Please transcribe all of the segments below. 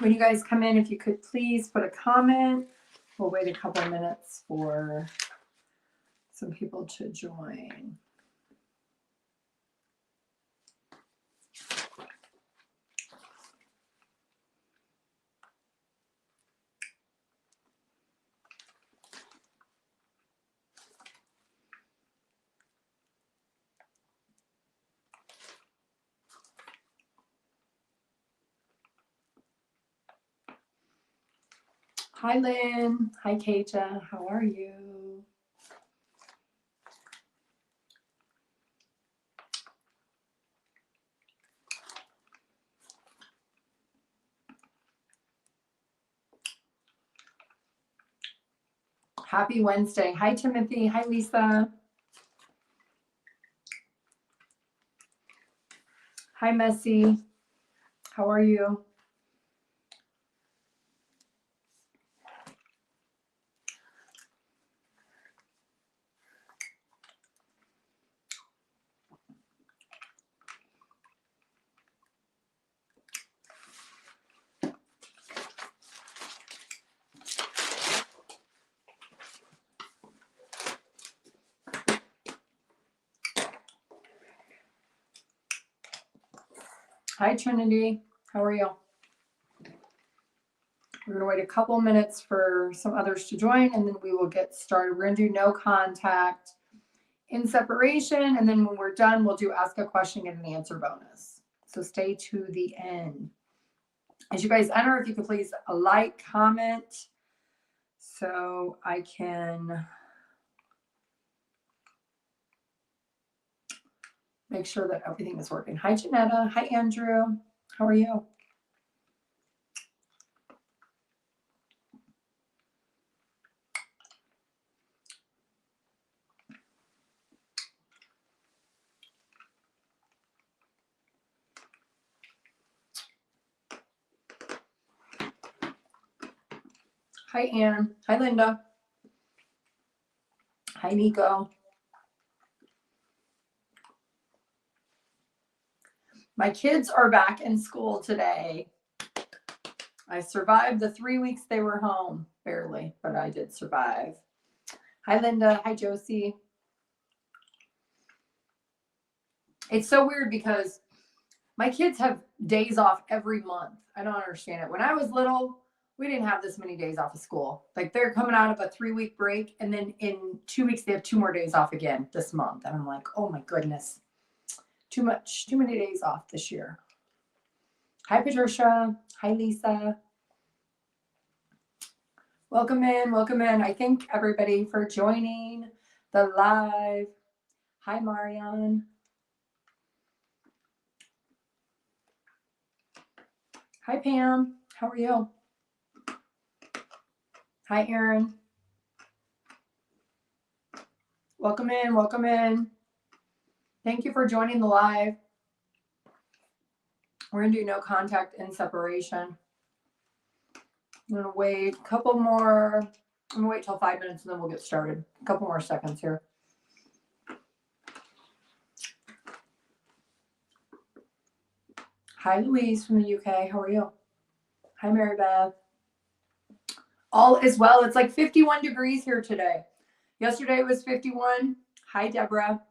When you guys come in, if you could please put a comment. We'll wait a couple of minutes for some people to join. Hi, Lynn. Hi, Keita. How are you? Happy Wednesday. Hi, Timothy. Hi, Lisa. Hi, Messy. How are you? Hi, Trinity. How are you? We're going to wait a couple minutes for some others to join, and then we will get started. We're going to do no contact in separation, and then when we're done, we'll do ask a question and an answer bonus. So stay to the end. As you guys enter, if you could please like, comment, so I can make sure that everything is working. Hi, Janetta. Hi, Andrew. How are you? Hi, Anne. Hi, Linda. Hi, Nico. My kids are back in school today. I survived the 3 weeks they were home, barely, but I did survive. Hi, Linda. Hi, Josie. It's so weird because my kids have days off every month. I don't understand it. When I was little, we didn't have this many days off of school. Like they're coming out of a 3-week break, and then in 2 weeks, they have 2 more days off again this month. And I'm like, oh my goodness, too many days off this year. Hi, Patricia. Hi, Lisa. Welcome in, welcome in. I thank everybody for joining the live. Hi, Marianne. Hi, Pam. How are you? Hi, Erin. Welcome in, welcome in. Thank you for joining the live. We're going to do no contact in separation. I'm going to wait a couple more. I'm going to wait till 5 minutes and then we'll get started. A couple more seconds here. Hi, Louise from the UK. How are you? Hi, Mary Beth. All is well. It's like 51 degrees here today. Yesterday it was 51. Hi, Deborah.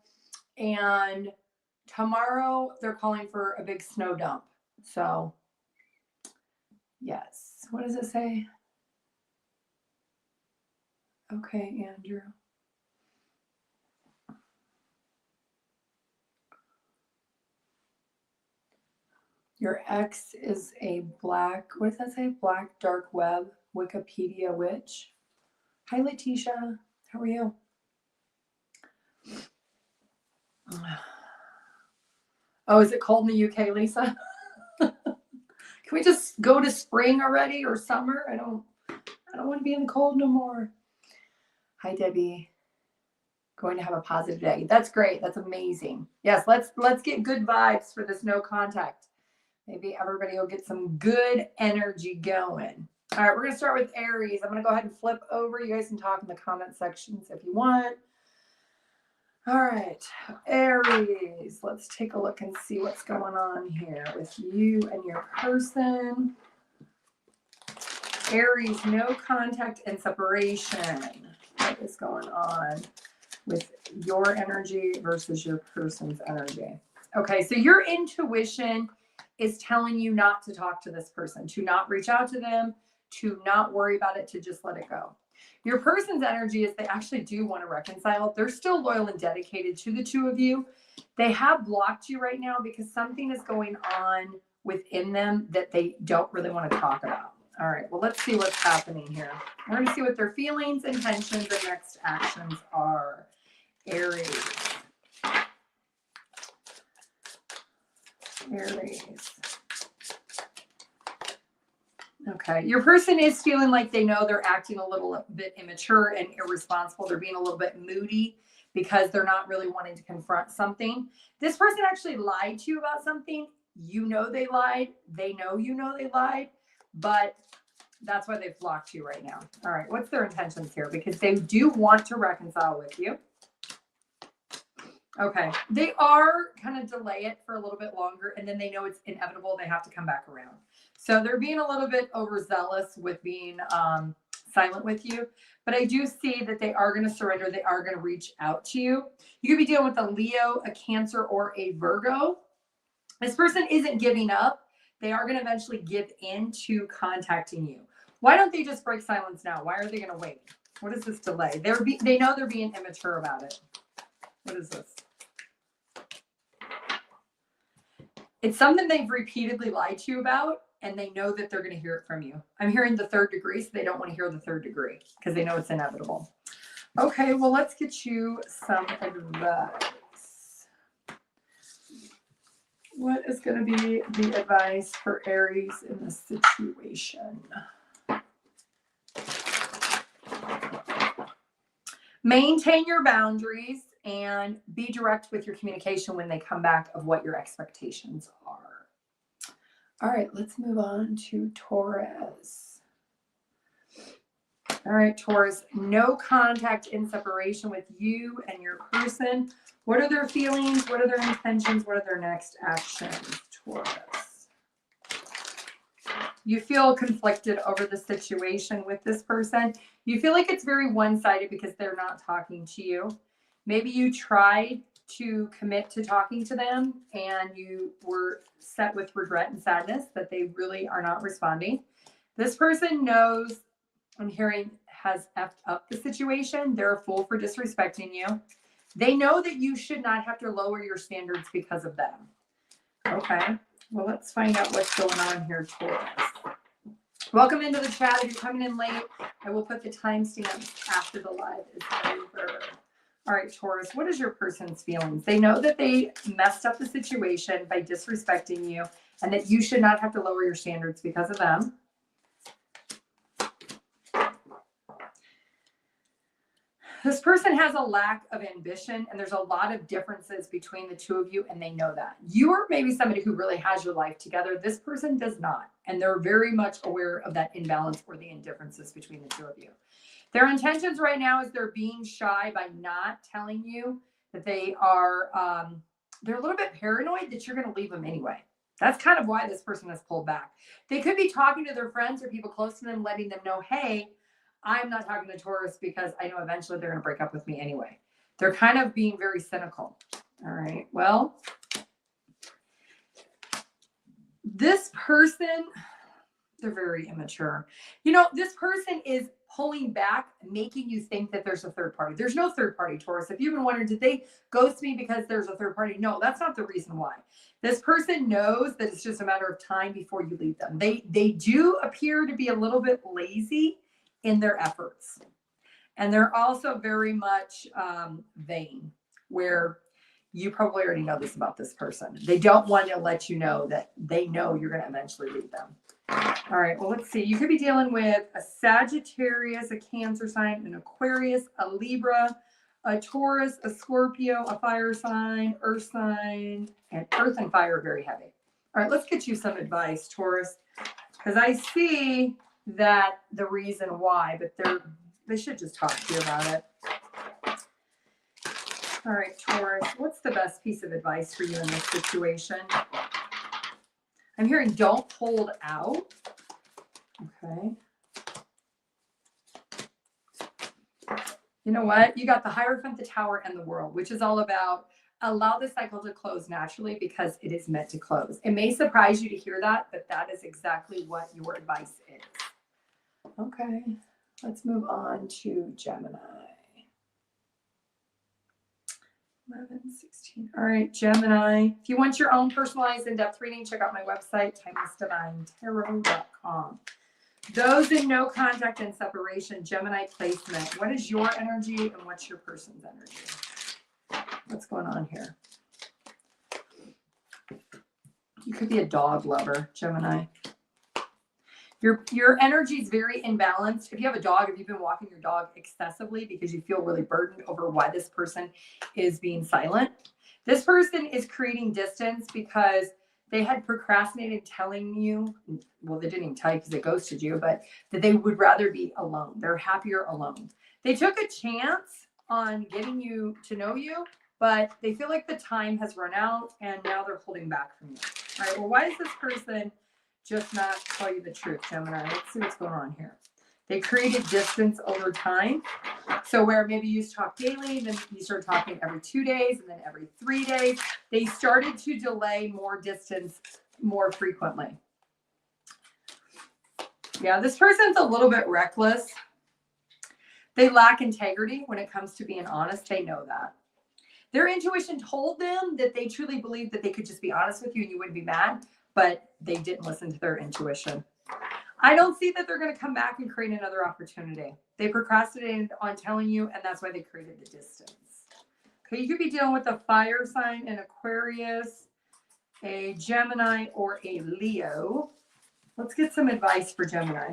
And tomorrow they're calling for a big snow dump. So, yes. What does it say? Okay, Andrew. Your ex is a black, what does that say? Black dark web Wikipedia witch. Hi, Letitia. How are you? Oh, is it cold in the UK, Lisa? Can we just go to spring already or summer? I don't want to be in the cold no more. Hi, Debbie. Going to have a positive day. That's great. That's amazing. Yes, let's get good vibes for this no contact. Maybe everybody will get some good energy going. All right, we're going to start with Aries. I'm going to go ahead and flip over. You guys can talk in the comment sections if you want. All right, Aries. Let's take a look and see what's going on here with you and your person. Aries, no contact and separation. What is going on with your energy versus your person's energy? Okay, so your intuition is telling you not to talk to this person, to not reach out to them, to not worry about it, to just let it go. Your person's energy is they actually do want to reconcile. They're still loyal and dedicated to the two of you. They have blocked you right now because something is going on within them that they don't really want to talk about. All right, well, let's see what's happening here. We're going to see what their feelings, intentions, and next actions are. Aries. Aries. Okay, your person is feeling like they know they're acting a little bit immature and irresponsible. They're being a little bit moody because they're not really wanting to confront something. This person actually lied to you about something. You know they lied. They know you know they lied, but that's why they've blocked you right now. All right, what's their intentions here? Because they do want to reconcile with you. Okay, they are kind of delay it for a little bit longer, and then they know it's inevitable. They have to come back around. So they're being a little bit overzealous with being silent with you. But I do see that they are going to surrender. They are going to reach out to you. You could be dealing with a Leo, a Cancer, or a Virgo. This person isn't giving up. They are going to eventually give in to contacting you. Why don't they just break silence now? Why are they going to wait? What is this delay? They know they're being immature about it. What is this? It's something they've repeatedly lied to you about, and they know that they're going to hear it from you. I'm hearing the third degree, so they don't want to hear the third degree because they know it's inevitable. Okay, well, let's get you some advice. What is going to be the advice for Aries in this situation? Maintain your boundaries and be direct with your communication when they come back of what your expectations are. All right, let's move on to Taurus. All right, Taurus, no contact in separation with you and your person. What are their feelings? What are their intentions? What are their next actions, Taurus? You feel conflicted over the situation with this person. You feel like it's very one-sided because they're not talking to you. Maybe you tried to commit to talking to them and you were set with regret and sadness that they really are not responding. This person knows, I'm hearing, has effed up the situation. They're a fool for disrespecting you. They know that you should not have to lower your standards because of them. Okay, well, let's find out what's going on here, Taurus. Welcome into the chat. If you're coming in late, I will put the timestamp after the live is over. All right, Taurus, what is your person's feelings? They know that they messed up the situation by disrespecting you and that you should not have to lower your standards because of them. This person has a lack of ambition, and there's a lot of differences between the two of you, and they know that. You are maybe somebody who really has your life together. This person does not, and they're very much aware of that imbalance or the indifferences between the two of you. Their intentions right now is they're being shy by not telling you that they are, they're a little bit paranoid that you're going to leave them anyway. That's kind of why this person has pulled back. They could be talking to their friends or people close to them, letting them know, hey, I'm not talking to Taurus because I know eventually they're going to break up with me anyway. They're kind of being very cynical. All right. Well, this person, they're very immature. You know, this person is pulling back, making you think that there's a third party. There's no third party, Taurus. If you've been wondering, did they ghost me because there's a third party? No, that's not the reason why. This person knows that it's just a matter of time before you leave them. They do appear to be a little bit lazy in their efforts. And they're also very much vain, where you probably already know this about this person. They don't want to let you know that they know you're going to eventually leave them. All right, well, let's see. You could be dealing with a Sagittarius, a Cancer sign, an Aquarius, a Libra, a Taurus, a Scorpio, a fire sign, earth sign, and earth and fire are very heavy. All right, let's get you some advice, Taurus, because I see that the reason why, but they should just talk to you about it. All right, Taurus, what's the best piece of advice for you in this situation? I'm hearing don't hold out. Okay. You know what? You got the Hierophant, the Tower, and the World, which is all about allow the cycle to close naturally because it is meant to close. It may surprise you to hear that, but that is exactly what your advice is. Okay, let's move on to Gemini. 11, 16. All right, Gemini. If you want your own personalized in-depth reading, check out my website, timelessdivinetarot.com. Those in no contact and separation, Gemini placement. What is your energy and what's your person's energy? What's going on here? You could be a dog lover, Gemini. Your energy is very imbalanced. If you have a dog, if you've been walking your dog excessively because you feel really burdened over why this person is being silent, this person is creating distance because they had procrastinated telling you, well, they didn't even tell you because they ghosted you, but that they would rather be alone. They're happier alone. They took a chance on getting you to know you, but they feel like the time has run out and now they're holding back from you. All right, well, why does this person just not tell you the truth, Gemini? Let's see what's going on here. They created distance over time. So where maybe you used to talk daily, then you start talking every 2 days and then every 3 days. They started to delay more distance more frequently. Yeah, this person's a little bit reckless. They lack integrity when it comes to being honest. They know that. Their intuition told them that they truly believed that they could just be honest with you and you wouldn't be mad, but they didn't listen to their intuition. I don't see that they're going to come back and create another opportunity. They procrastinated on telling you, and that's why they created the distance. Okay, you could be dealing with a fire sign, an Aquarius, a Gemini, or a Leo. Let's get some advice for Gemini.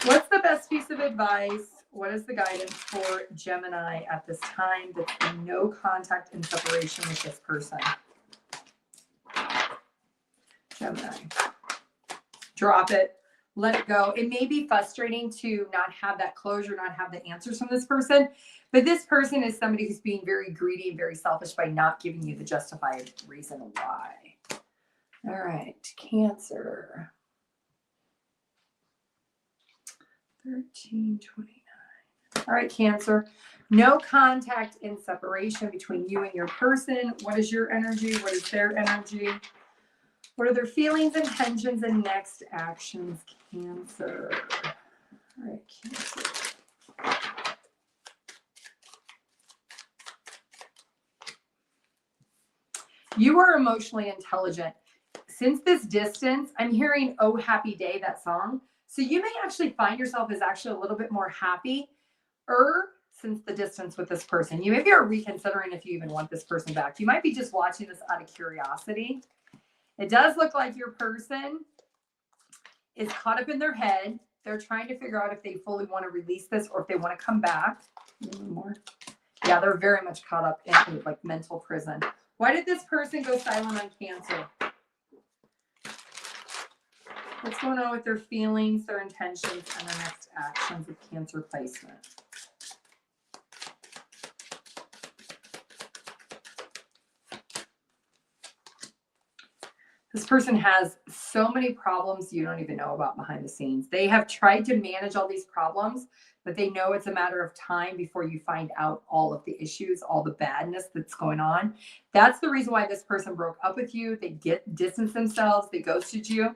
What's the best piece of advice? What is the guidance for Gemini at this time that's in no contact and separation with this person? Gemini. Drop it. Let it go. It may be frustrating to not have that closure, not have the answers from this person, but this person is somebody who's being very greedy and very selfish by not giving you the justified reason why. All right, Cancer. 1329. All right, Cancer. No contact and separation between you and your person. What is your energy? What is their energy? What are their feelings, intentions, and next actions, Cancer? All right, Cancer. You are emotionally intelligent. Since this distance, I'm hearing Oh Happy Day, that song. So you may actually find yourself as actually a little bit more happy since the distance with this person. You maybe are reconsidering if you even want this person back. You might be just watching this out of curiosity. It does look like your person is caught up in their head. They're trying to figure out if they fully want to release this or if they want to come back. More. Yeah, they're very much caught up in like mental prison. Why did this person go silent on Cancer? What's going on with their feelings, their intentions, and their next actions with Cancer placement? This person has so many problems you don't even know about behind the scenes. They have tried to manage all these problems, but they know it's a matter of time before you find out all of the issues, all the badness that's going on. That's the reason why this person broke up with you. They distanced themselves. They ghosted you.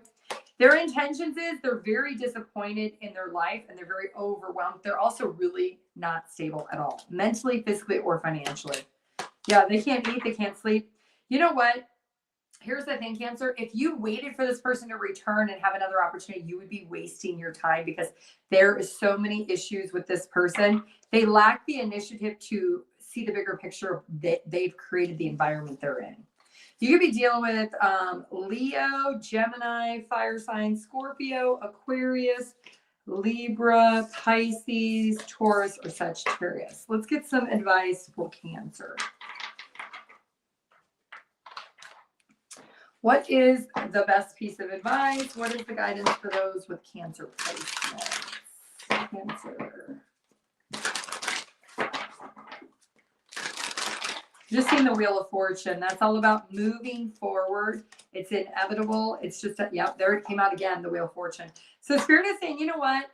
Their intentions is they're very disappointed in their life and they're very overwhelmed. They're also really not stable at all, mentally, physically, or financially. Yeah, they can't eat. They can't sleep. You know what? Here's the thing, Cancer. If you waited for this person to return and have another opportunity, you would be wasting your time because there is so many issues with this person. They lack the initiative to see the bigger picture that they've created the environment they're in. You could be dealing with Leo, Gemini, fire sign, Scorpio, Aquarius, Libra, Pisces, Taurus, or Sagittarius. Let's get some advice for Cancer. What is the best piece of advice? What is the guidance for those with Cancer placements? Cancer. Just seeing the Wheel of Fortune. That's all about moving forward. It's inevitable. It's just, yep, there it came out again, the Wheel of Fortune. So Spirit is saying, you know what?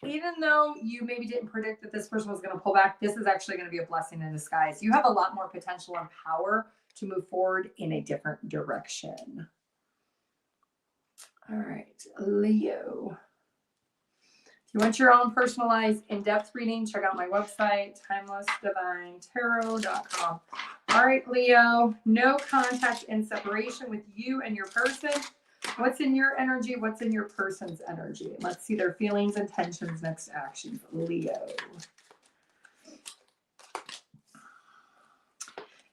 Even though you maybe didn't predict that this person was going to pull back, this is actually going to be a blessing in disguise. You have a lot more potential and power to move forward in a different direction. All right, Leo. If you want your own personalized in-depth reading, check out my website, timelessdivinetarot.com. All right, Leo, no contact and separation with you and your person. What's in your energy? What's in your person's energy? Let's see their feelings, intentions, next actions. Leo.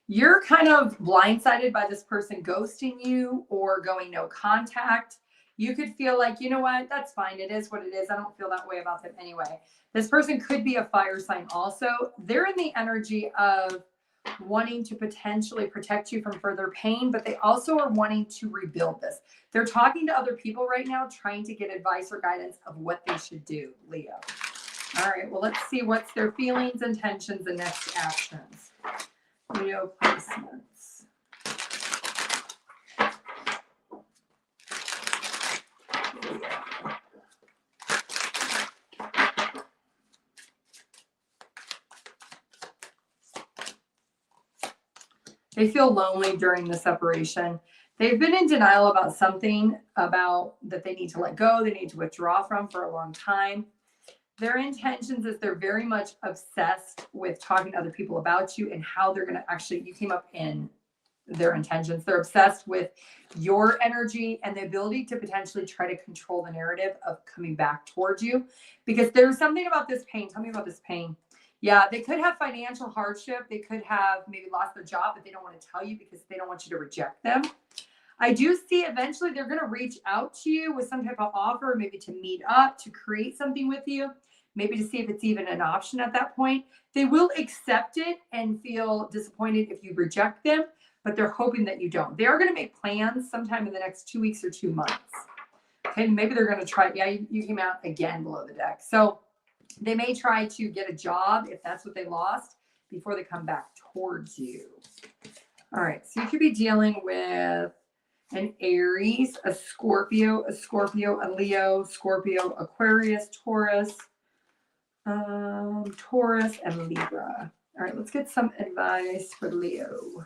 You're kind of blindsided by this person ghosting you or going no contact. You could feel like, you know what, that's fine. It is what it is. I don't feel that way about them anyway. This person could be a fire sign also. They're in the energy of wanting to potentially protect you from further pain, but they also are wanting to rebuild this. They're talking to other people right now, trying to get advice or guidance of what they should do, Leo. All right, well, let's see what's their feelings, intentions, and next actions. Leo placements. They feel lonely during the separation. They've been in denial about something about that they need to let go, they need to withdraw from for a long time. Their intentions is they're very much obsessed with talking to other people about you and how they're going to actually, you came up in their intentions. They're obsessed with your energy and the ability to potentially try to control the narrative of coming back towards you, because there's something about this pain. Tell me about this pain. Yeah, they could have financial hardship. They could have maybe lost their job, but they don't want to tell you because they don't want you to reject them. I do see eventually they're going to reach out to you with some type of offer, maybe to meet up, to create something with you, maybe to see if it's even an option at that point. They will accept it and feel disappointed if you reject them, but they're hoping that you don't. They are going to make plans sometime in the next 2 weeks or 2 months. Okay, maybe they're going to try. Yeah, you came out again below the deck. So they may try to get a job if that's what they lost before they come back towards you. All right, so you could be dealing with an Aries, a Scorpio, a Leo, Scorpio, Aquarius, Taurus, Taurus, and Libra. All right, let's get some advice for Leo.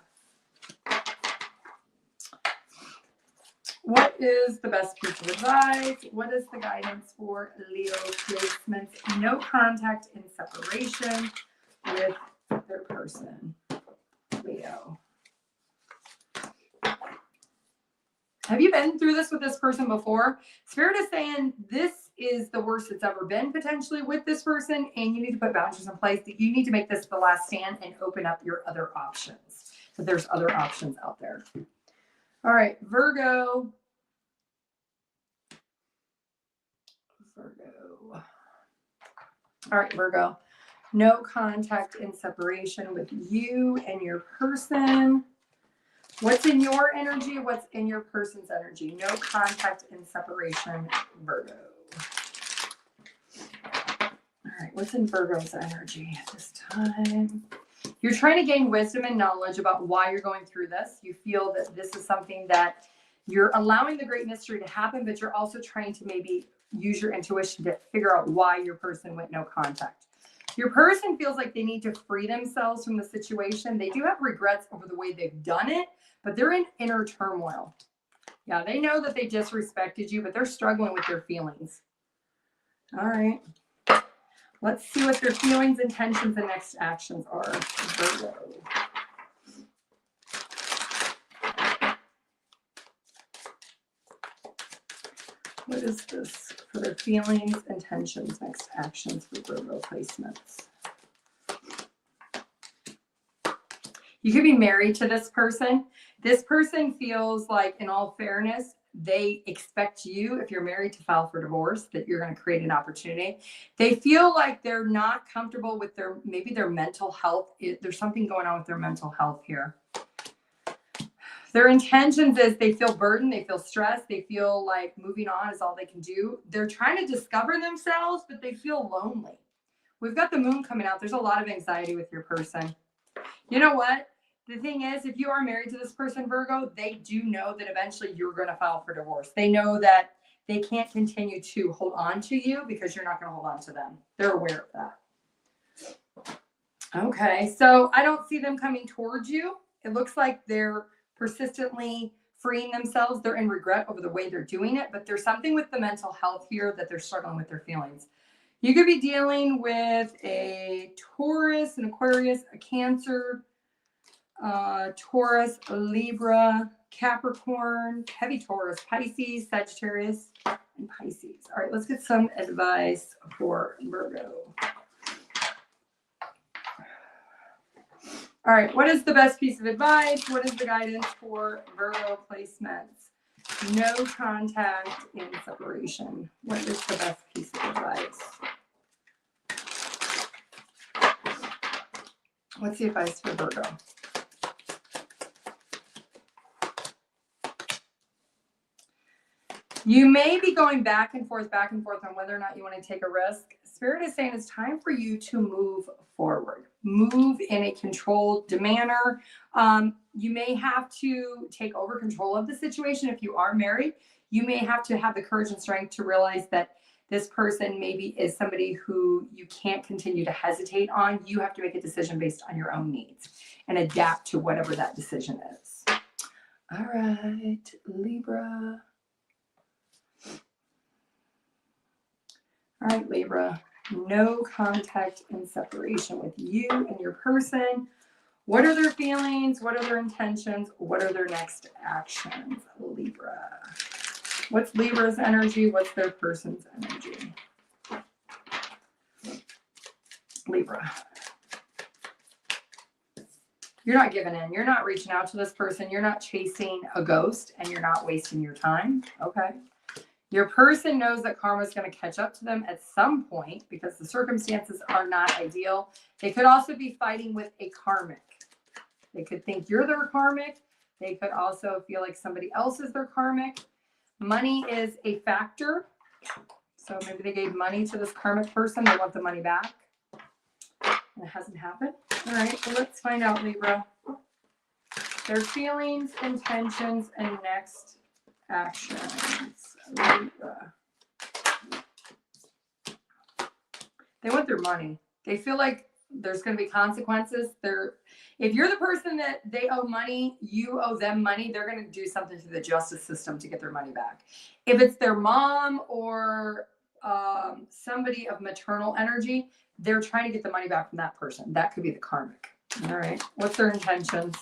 What is the best piece of advice? What is the guidance for Leo placements? No contact and separation with their person. Leo. Have you been through this with this person before? Spirit is saying this is the worst it's ever been potentially with this person, and you need to put boundaries in place. That you need to make this the last stand and open up your other options. So there's other options out there. All right, Virgo. All right, Virgo. No contact and separation with you and your person. What's in your energy? What's in your person's energy? No contact and separation, Virgo. All right, what's in Virgo's energy at this time? You're trying to gain wisdom and knowledge about why you're going through this. You feel that this is something that you're allowing the great mystery to happen, but you're also trying to maybe use your intuition to figure out why your person went no contact. Your person feels like they need to free themselves from the situation. They do have regrets over the way they've done it, but they're in inner turmoil. Yeah, they know that they disrespected you, but they're struggling with their feelings. All right. Let's see what their feelings, intentions, and next actions are. Virgo. What is this for their feelings, intentions, next actions for Virgo placements? You could be married to this person. This person feels like, in all fairness, they expect you, if you're married, to file for divorce, that you're going to create an opportunity. They feel like they're not comfortable with maybe their mental health. There's something going on with their mental health here. Their intentions is they feel burdened, they feel stressed, they feel like moving on is all they can do. They're trying to discover themselves, but they feel lonely. We've got the moon coming out. There's a lot of anxiety with your person. You know what? The thing is, if you are married to this person, Virgo, they do know that eventually you're going to file for divorce. They know that they can't continue to hold on to you because you're not going to hold on to them. They're aware of that. Okay, so I don't see them coming towards you. It looks like they're persistently freeing themselves. They're in regret over the way they're doing it, but there's something with the mental health here that they're struggling with their feelings. You could be dealing with a Taurus, an Aquarius, a Cancer, Taurus, a Libra, Capricorn, heavy Taurus, Pisces, Sagittarius, and Pisces. All right, let's get some advice for Virgo. All right, what is the best piece of advice? What is the guidance for Virgo placements? No contact in separation. What is the best piece of advice? What's the advice for Virgo? You may be going back and forth on whether or not you want to take a risk. Spirit is saying it's time for you to move forward. Move in a controlled manner. You may have to take over control of the situation if you are married. You may have to have the courage and strength to realize that this person maybe is somebody who you can't continue to hesitate on. You have to make a decision based on your own needs and adapt to whatever that decision is. All right, Libra. All right, Libra, no contact and separation with you and your person. What are their feelings? What are their intentions? What are their next actions, Libra? What's Libra's energy? What's their person's energy? Libra. You're not giving in. You're not reaching out to this person. You're not chasing a ghost, and you're not wasting your time. Okay. Your person knows that karma is going to catch up to them at some point because the circumstances are not ideal. They could also be fighting with a karmic. They could think you're their karmic. They could also feel like somebody else is their karmic. Money is a factor. So maybe they gave money to this karmic person. They want the money back. And it hasn't happened. All right, so let's find out, Libra. Their feelings, intentions, and next actions. Libra. They want their money. They feel like there's going to be consequences. If you're the person that they owe money, you owe them money, they're going to do something to the justice system to get their money back. If it's their mom or somebody of maternal energy, they're trying to get the money back from that person. That could be the karmic. All right. What's their intentions?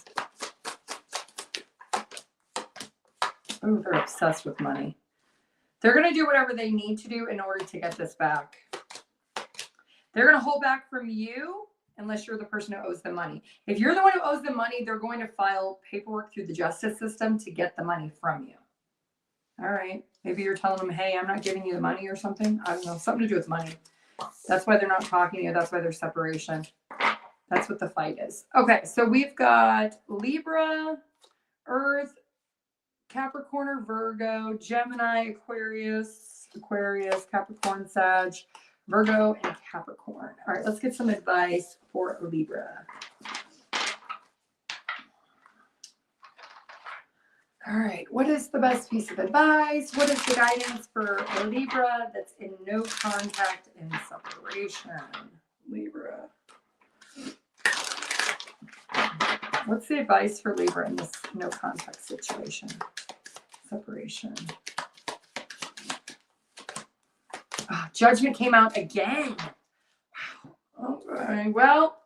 Oh, they're obsessed with money. They're going to do whatever they need to do in order to get this back. They're going to hold back from you unless you're the person who owes them money. If you're the one who owes them money, they're going to file paperwork through the justice system to get the money from you. All right. Maybe you're telling them, hey, I'm not giving you the money or something. I don't know. Something to do with money. That's why they're not talking to you. That's why there's separation. That's what the fight is. Okay. So we've got Libra, Earth, Capricorn, Virgo, Gemini, Aquarius, Capricorn, Sag, Virgo, and Capricorn. All right, let's get some advice for Libra. All right, what is the best piece of advice? What is the guidance for Libra that's in no contact and separation? Libra. What's the advice for Libra in this no contact situation? Separation. Oh, judgment came out again. Wow. Okay. Well,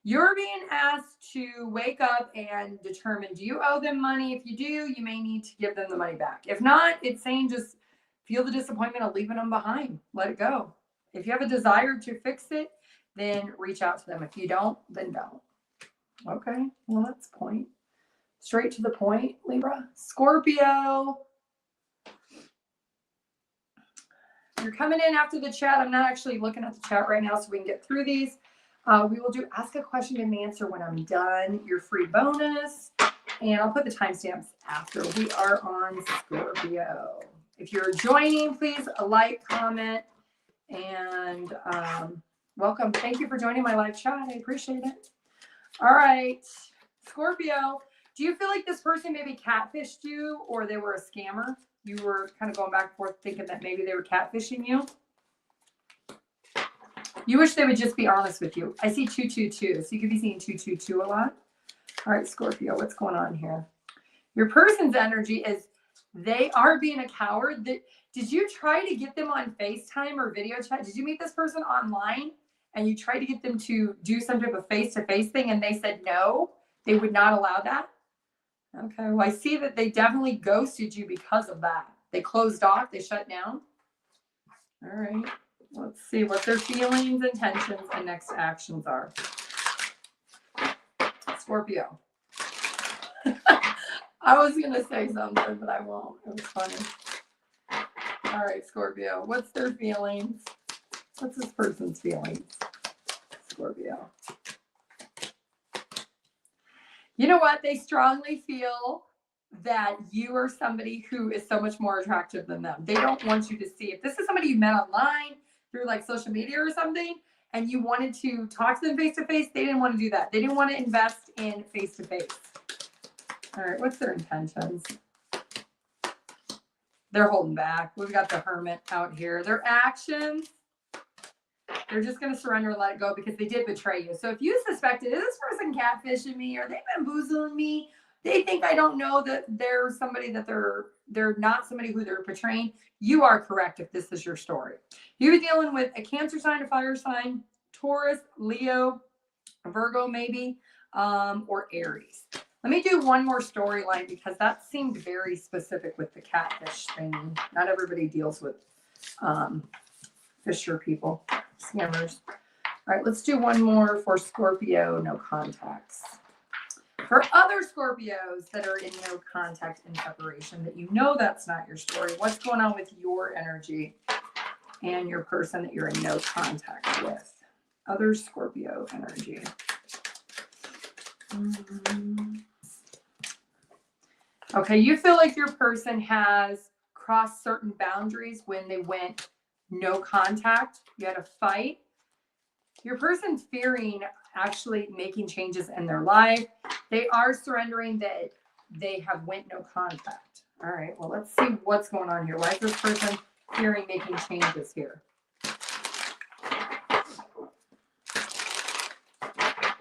you're being asked to wake up and determine, do you owe them money? If you do, you may need to give them the money back. If not, it's saying just feel the disappointment of leaving them behind. Let it go. If you have a desire to fix it, then reach out to them. If you don't, then don't. Okay. Well, that's point. Straight to the point, Libra. Scorpio. You're coming in after the chat. I'm not actually looking at the chat right now, so we can get through these. We will do ask a question and answer when I'm done. Your free bonus. And I'll put the timestamps after. We are on Scorpio. If you're joining, please like, comment, and welcome. Thank you for joining my live chat. I appreciate it. All right. Scorpio, do you feel like this person maybe catfished you or they were a scammer? you were kind of going back and forth thinking that maybe they were catfishing you. You wish they would just be honest with you. I see 222, so you could be seeing 222 a lot. All right, Scorpio, what's going on here? Your person's energy is they are being a coward. Did you try to get them on FaceTime or video chat? Did you meet this person online and you tried to get them to do some type of face-to-face thing and they said no, they would not allow that? Okay, well, I see that they definitely ghosted you because of that. They closed off, they shut down. All right, let's see what their feelings, intentions, and next actions are. Scorpio. I was going to say something, but I won't. It was funny. All right, Scorpio. What's their feelings? What's this person's feelings? Scorpio. You know what? They strongly feel that you are somebody who is so much more attractive than them. They don't want you to see. If this is somebody you met online through like social media or something, and you wanted to talk to them face-to-face, they didn't want to do that. They didn't want to invest in face-to-face. All right, what's their intentions? They're holding back. We've got the Hermit out here. Their actions, they're just going to surrender and let it go because they did betray you. So if you suspected, is this person catfishing me? Are they bamboozling me? They think I don't know that they're somebody that they're not somebody who they're portraying. You are correct if this is your story. You're dealing with a Cancer sign, a fire sign, Taurus, Leo, Virgo maybe, or Aries. Let me do one more storyline because that seemed very specific with the catfish thing. Not everybody deals with fisher people, scammers. All right, let's do one more for Scorpio, no contacts. For other Scorpios that are in no contact and separation, that you know that's not your story, what's going on with your energy and your person that you're in no contact with? Other Scorpio energy. Okay, you feel like your person has crossed certain boundaries when they went no contact. You had a fight. Your person's fearing actually making changes in their life. They are surrendering that they have went no contact. All right, well, let's see what's going on here. Why is this person fearing making changes here?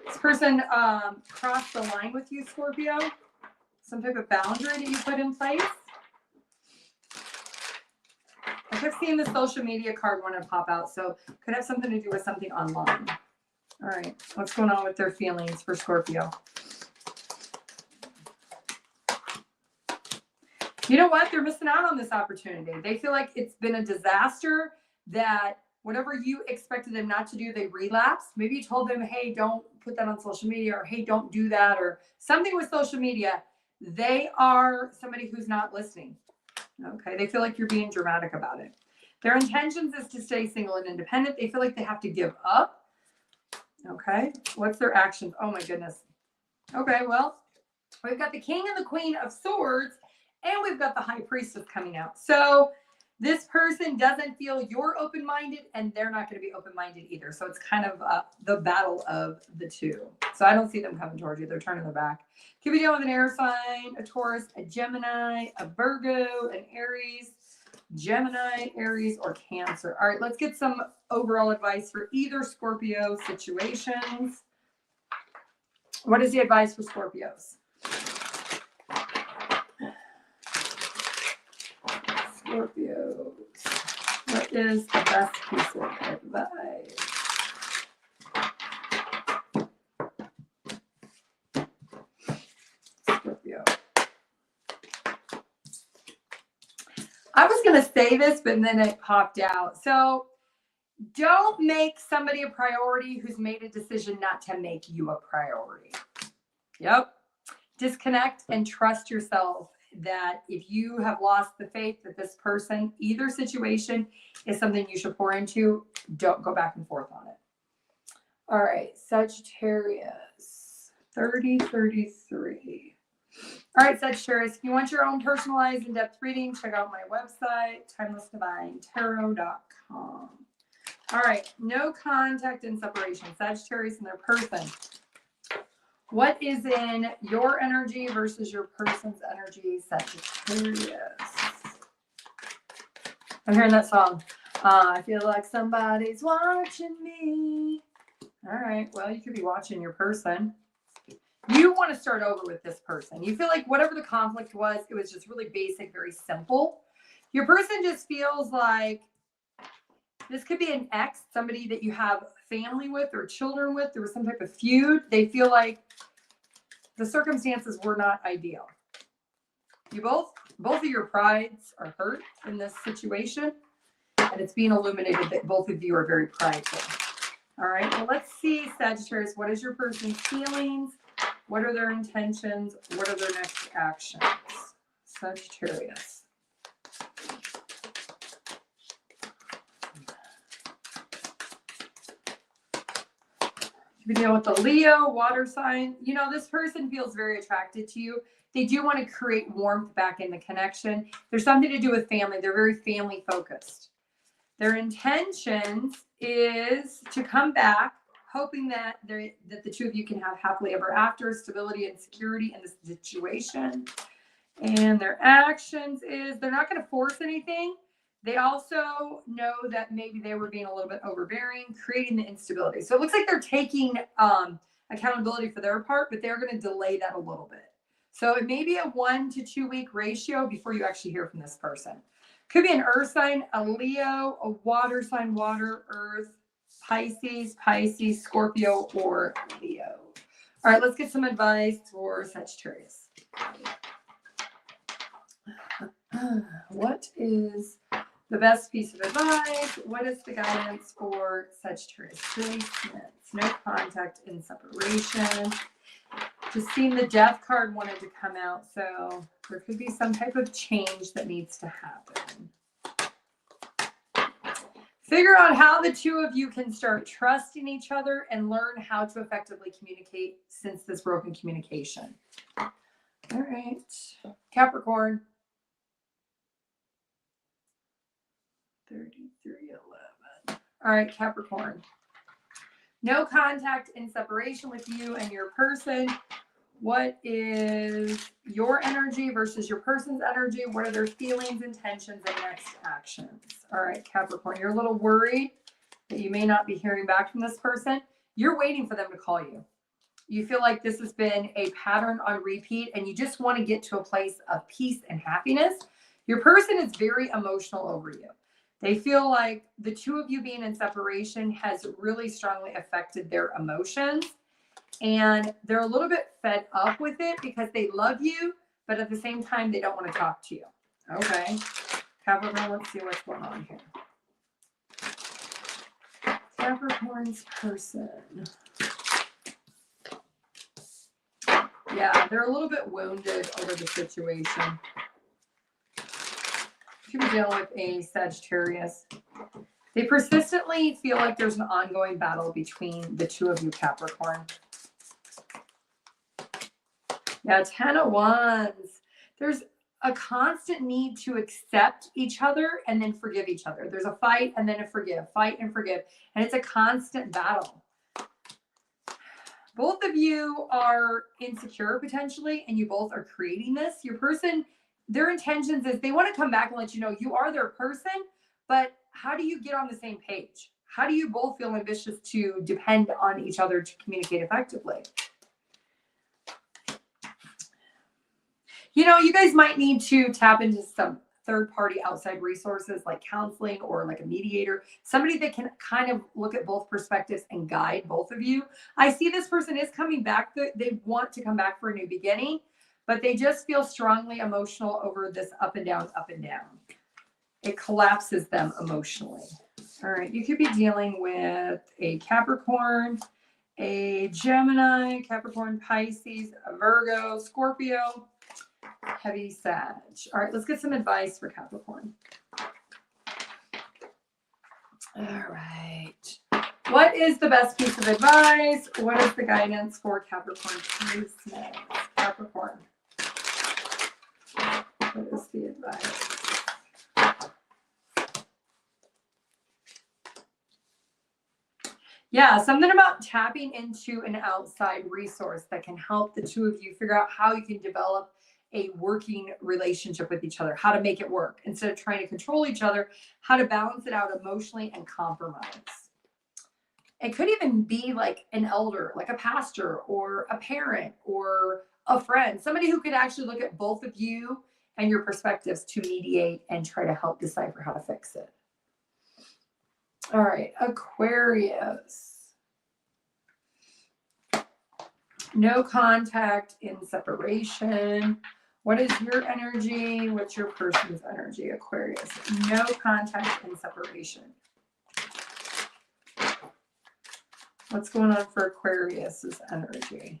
This person crossed the line with you, Scorpio. Some type of boundary that you put in place. I kept seeing the social media card want to pop out, so could have something to do with something online. All right, what's going on with their feelings for Scorpio? You know what? They're missing out on this opportunity. They feel like it's been a disaster, that whatever you expected them not to do, they relapsed. Maybe you told them, hey, don't put that on social media, or hey, don't do that, or something with social media. They are somebody who's not listening. Okay, they feel like you're being dramatic about it. Their intentions is to stay single and independent. They feel like they have to give up. Okay, what's their actions? Oh my goodness. Okay, well, we've got the King and the Queen of Swords, and we've got the High Priestess coming out. So this person doesn't feel you're open-minded, and they're not going to be open-minded either. So it's kind of the battle of the two. So I don't see them coming towards you. They're turning their back. Could be dealing with an air sign, a Taurus, a Gemini, a Virgo, an Aries, Gemini, Aries, or Cancer. All right, let's get some overall advice for either Scorpio situations. What is the advice for Scorpios? Scorpios. What is the best piece of advice? Scorpio. I was going to say this, but then it popped out. So don't make somebody a priority who's made a decision not to make you a priority. Yep. Disconnect and trust yourself that if you have lost the faith that this person, either situation, is something you should pour into, don't go back and forth on it. All right, Sagittarius, 3033. All right, Sagittarius, if you want your own personalized in-depth reading, check out my website, timelessdivinetarot.com. All right, no contact and separation. Sagittarius and their person. What is in your energy versus your person's energy, Sagittarius? I'm hearing that song. I feel like somebody's watching me. All right. Well, you could be watching your person. You want to start over with this person. You feel like whatever the conflict was, it was just really basic, very simple. Your person just feels like this could be an ex, somebody that you have family with or children with. There was some type of feud. They feel like the circumstances were not ideal. You both of your prides are hurt in this situation, and it's being illuminated that both of you are very prideful. All right, well, let's see, Sagittarius, what is your person's feelings? What are their intentions? What are their next actions? Sagittarius. You deal with the Leo, water sign. You know, this person feels very attracted to you. They do want to create warmth back in the connection. There's something to do with family. They're very family focused. Their intentions is to come back, hoping that the two of you can have happily ever after, stability and security in this situation. And their actions is they're not going to force anything. They also know that maybe they were being a little bit overbearing, creating the instability. So it looks like they're taking accountability for their part, but they're going to delay that a little bit. So it may be a 1 to 2 week ratio before you actually hear from this person. Could be an earth sign, a Leo, a water sign, water, earth, Pisces, Scorpio, or Leo. All right, let's get some advice for Sagittarius. What is the best piece of advice? What is the guidance for Sagittarius? Placements, no contact in separation. Just seeing the death card wanted to come out, so there could be some type of change that needs to happen. Figure out how the two of you can start trusting each other and learn how to effectively communicate since this broken communication. All right, Capricorn. 3311. All right, Capricorn. No contact in separation with you and your person. What is your energy versus your person's energy? What are their feelings, intentions, and next actions? All right, Capricorn, you're a little worried that you may not be hearing back from this person. You're waiting for them to call you. You feel like this has been a pattern on repeat, and you just want to get to a place of peace and happiness. Your person is very emotional over you. They feel like the two of you being in separation has really strongly affected their emotions. And they're a little bit fed up with it because they love you, but at the same time, they don't want to talk to you. Okay. Capricorn, let's see what's going on here. Capricorn's person. Yeah, they're a little bit wounded over the situation. You could be dealing with a Sagittarius. They persistently feel like there's an ongoing battle between the two of you, Capricorn. Yeah, 10 of Wands. There's a constant need to accept each other and then forgive each other. There's a fight and then a forgive, fight and forgive. And it's a constant battle. Both of you are insecure potentially, and you both are creating this. Your person, their intentions is they want to come back and let you know you are their person, but how do you get on the same page? How do you both feel ambitious to depend on each other to communicate effectively? You know, you guys might need to tap into some third-party outside resources like counseling or like a mediator, somebody that can kind of look at both perspectives and guide both of you. I see this person is coming back. They want to come back for a new beginning, but they just feel strongly emotional over this up and down, up and down. It collapses them emotionally. All right, you could be dealing with a Capricorn, a Gemini, Capricorn, Pisces, a Virgo, Scorpio, heavy Sag. All right, let's get some advice for Capricorn. All right. What is the best piece of advice? What is the guidance for Capricorn placement? Capricorn. What is the advice? Yeah, something about tapping into an outside resource that can help the two of you figure out how you can develop a working relationship with each other, how to make it work instead of trying to control each other, how to balance it out emotionally and compromise. It could even be like an elder, like a pastor or a parent or a friend, somebody who could actually look at both of you and your perspectives to mediate and try to help decipher how to fix it. All right, Aquarius. No contact in separation. What is your energy? What's your person's energy, Aquarius? No contact in separation. What's going on for Aquarius's energy?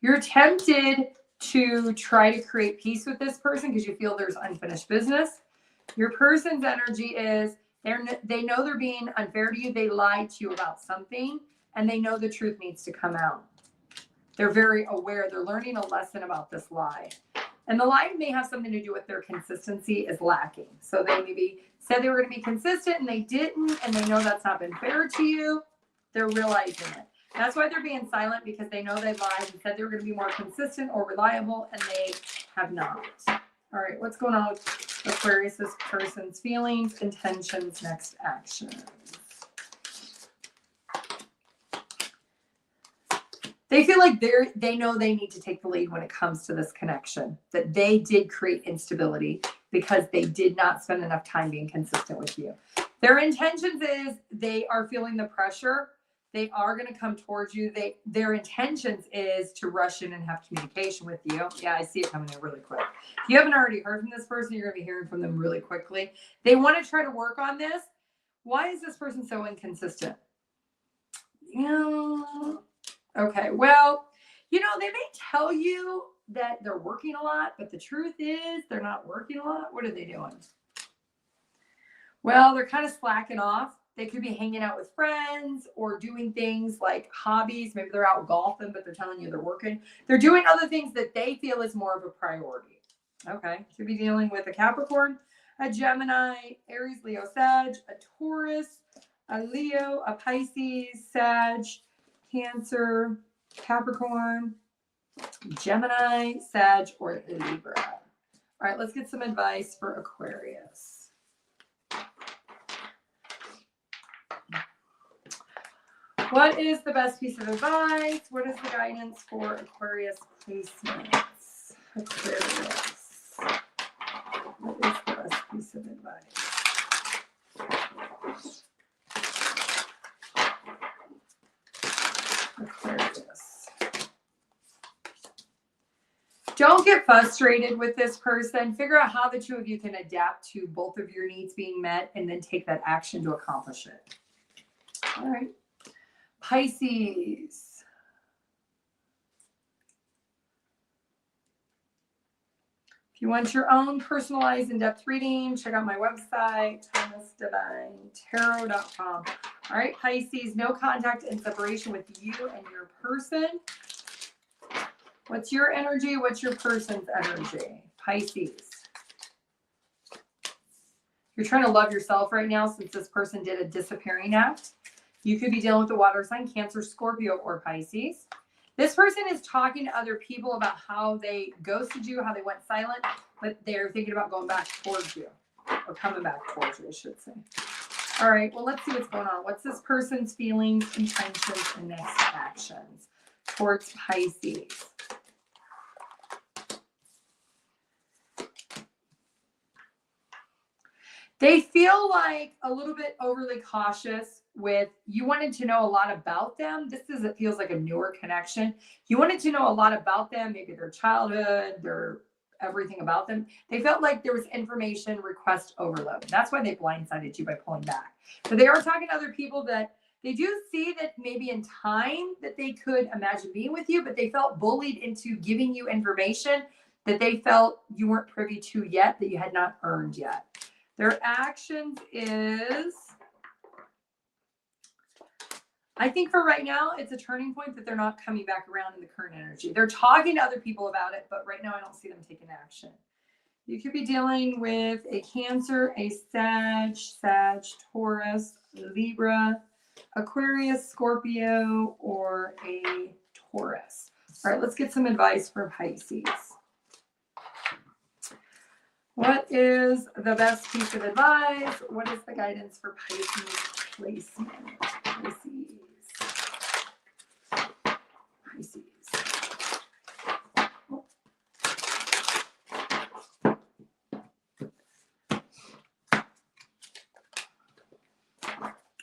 You're tempted to try to create peace with this person because you feel there's unfinished business. Your person's energy is they know they're being unfair to you. They lied to you about something, and they know the truth needs to come out. They're very aware. They're learning a lesson about this lie. And the lie may have something to do with their consistency is lacking. So they maybe said they were going to be consistent and they didn't, and they know that's not been fair to you. They're realizing it. That's why they're being silent, because they know they lied and said they were going to be more consistent or reliable, and they have not. All right, what's going on with Aquarius's person's feelings, intentions, next action? They feel like they know they need to take the lead when it comes to this connection, that they did create instability because they did not spend enough time being consistent with you. Their intentions is they are feeling the pressure. They are going to come towards you. Their intentions is to rush in and have communication with you. Yeah, I see it coming in really quick. If you haven't already heard from this person, you're going to be hearing from them really quickly. They want to try to work on this. Why is this person so inconsistent? Okay, well, they may tell you that they're working a lot, but the truth is they're not working a lot. What are they doing? Well, they're kind of slacking off. They could be hanging out with friends or doing things like hobbies. Maybe they're out golfing, but they're telling you they're working. They're doing other things that they feel is more of a priority. Okay, could be dealing with a Capricorn, a Gemini, Aries, Leo, Sag, a Taurus, a Leo, a Pisces, Sag, Cancer, Capricorn, Gemini, Sag, or Libra. All right, let's get some advice for Aquarius. What is the best piece of advice? What is the guidance for Aquarius placements? Aquarius. What is the best piece of advice? Aquarius. Don't get frustrated with this person. Figure out how the two of you can adapt to both of your needs being met and then take that action to accomplish it. All right. Pisces. If you want your own personalized in-depth reading, check out my website, thomasdivinetarot.com. All right, Pisces, no contact and separation with you and your person. What's your energy? What's your person's energy? Pisces. You're trying to love yourself right now since this person did a disappearing act. You could be dealing with a water sign, Cancer, Scorpio, or Pisces. This person is talking to other people about how they ghosted you, how they went silent, but they're thinking about going back towards you, or coming back towards you, I should say. All right, well, let's see what's going on. What's this person's feelings, intentions, and next actions towards Pisces? They feel like a little bit overly cautious with, you wanted to know a lot about them. It feels like a newer connection. You wanted to know a lot about them, maybe their childhood, their everything about them. They felt like there was information request overload. That's why they blindsided you by pulling back. So they are talking to other people that they do see that maybe in time that they could imagine being with you, but they felt bullied into giving you information that they felt you weren't privy to yet, that you had not earned yet. Their actions is, I think for right now, it's a turning point that they're not coming back around in the current energy. They're talking to other people about it, but right now I don't see them taking action. You could be dealing with a Cancer, a Sag, Taurus, Libra, Aquarius, Scorpio, or a Taurus. All right, let's get some advice for Pisces. What is the best piece of advice? What is the guidance for Pisces placement? Pisces.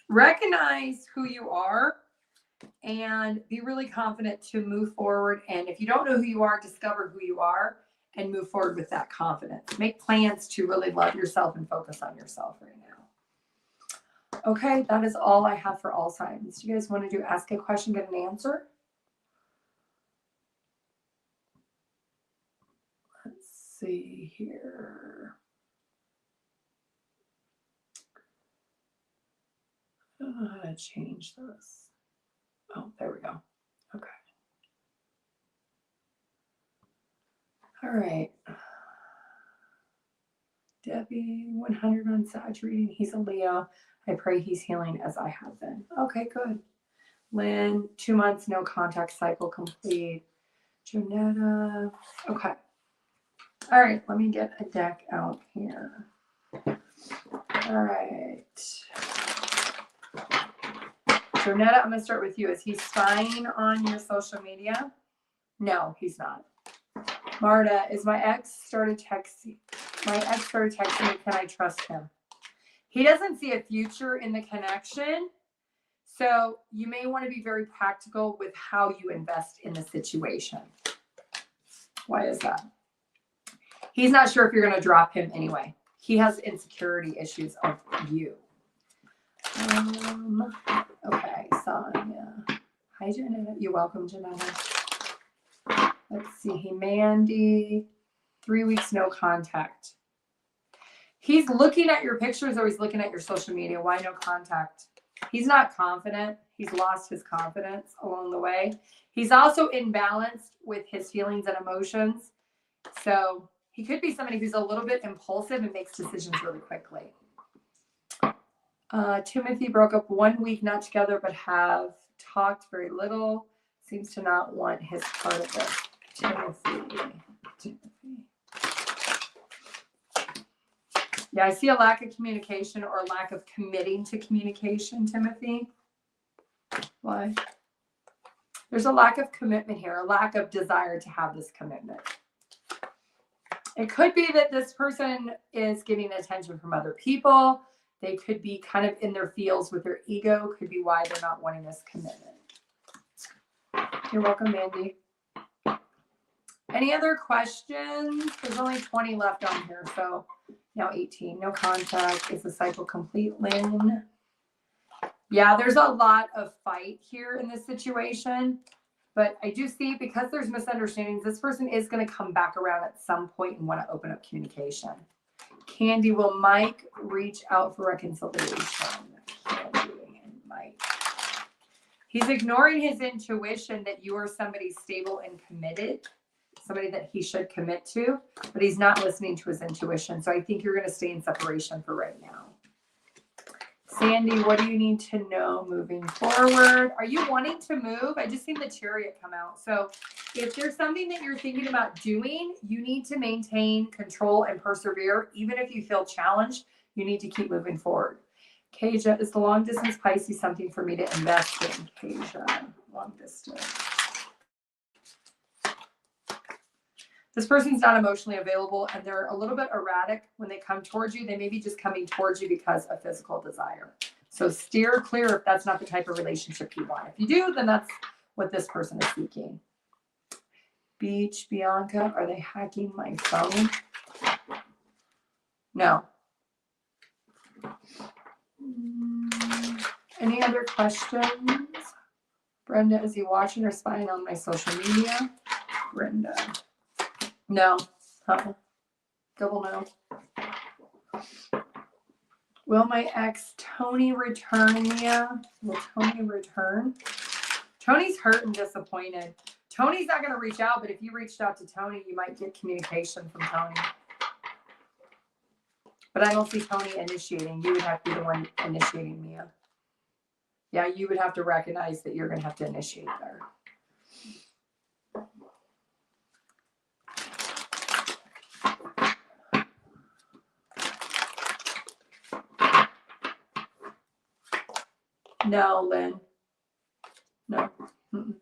Recognize who you are and be really confident to move forward. And if you don't know who you are, discover who you are and move forward with that confidence. Make plans to really love yourself and focus on yourself right now. Okay, that is all I have for all signs. Do you guys want to do ask a question, get an answer? Let's see here. I don't know how to change this. Oh, there we go. Okay. All right. Debbie, 100 on Sag reading. He's a Leo. I pray he's healing as I have been. Okay, good. Lynn, 2 months, no contact cycle complete. Jonetta. Okay. All right, let me get a deck out here. All right. Jonetta, I'm going to start with you. Is he spying on your social media? No, he's not. Marta, is my ex started texting? My ex started texting me. Can I trust him? He doesn't see a future in the connection. So you may want to be very practical with how you invest in the situation. Why is that? He's not sure if you're going to drop him anyway. He has insecurity issues of you. Okay, Sonia. Hi, Janetta. You're welcome, Janetta. Let's see. Mandy. 3 weeks, no contact. He's looking at your pictures or he's looking at your social media. Why no contact? He's not confident. He's lost his confidence along the way. He's also imbalanced with his feelings and emotions. So he could be somebody who's a little bit impulsive and makes decisions really quickly. Timothy broke up 1 week, not together, but have talked very little. Seems to not want his part of it. Timothy. Yeah, I see a lack of communication or lack of committing to communication, Timothy. Why? There's a lack of commitment here, a lack of desire to have this commitment. It could be that this person is getting attention from other people. They could be kind of in their feels with their ego. Could be why they're not wanting this commitment. You're welcome, Mandy. Any other questions? There's only 20 left on here, so now 18. No contact. Is the cycle complete, Lynn? Yeah, there's a lot of fight here in this situation, but I do see because there's misunderstandings, this person is going to come back around at some point and want to open up communication. Candy, will Mike reach out for reconciliation? Candy and Mike. He's ignoring his intuition that you are somebody stable and committed, somebody that he should commit to, but he's not listening to his intuition. So I think you're going to stay in separation for right now. Sandy, what do you need to know moving forward? Are you wanting to move? I just seen the Chariot come out. So if there's something that you're thinking about doing, you need to maintain control and persevere. Even if you feel challenged, you need to keep moving forward. Kasia, is the long distance Pisces something for me to invest in? Kasia, long distance. This person's not emotionally available and they're a little bit erratic when they come towards you. They may be just coming towards you because of physical desire. So steer clear if that's not the type of relationship you want. If you do, then that's what this person is seeking. Beach, Bianca, are they hacking my phone? No. Any other questions? Brenda, is he watching or spying on my social media? Brenda. No. Double no. Will my ex Tony return, Mia? Will Tony return? Tony's hurt and disappointed. Tony's not going to reach out, but if you reached out to Tony, you might get communication from Tony. But I don't see Tony initiating. You would have to be the one initiating, Mia. Yeah, you would have to recognize that you're going to have to initiate there. No, Lynn. No. Mm-mm.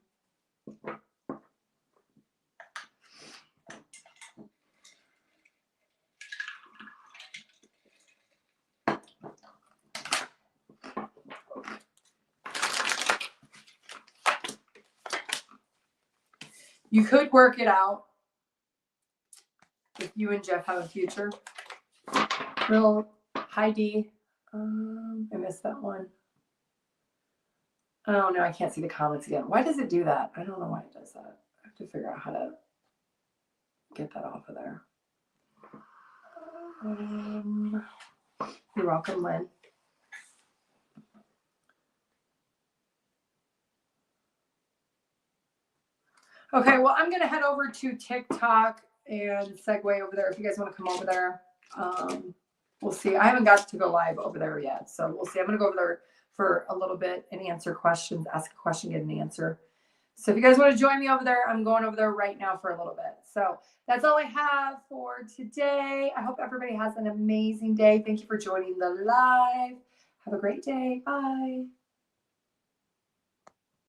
You could work it out if you and Jeff have a future. Real Heidi. I missed that one. Oh no, I can't see the comments again. Why does it do that? I don't know why it does that. I have to figure out how to get that off of there. You're welcome, Lynn. Okay, well, I'm going to head over to TikTok and segue over there. If you guys want to come over there, we'll see. I haven't got to go live over there yet, so we'll see. I'm going to go over there for a little bit and answer questions, ask a question, get an answer. So if you guys want to join me over there, I'm going over there right now for a little bit. So that's all I have for today. I hope everybody has an amazing day. Thank you for joining the live. Have a great day. Bye.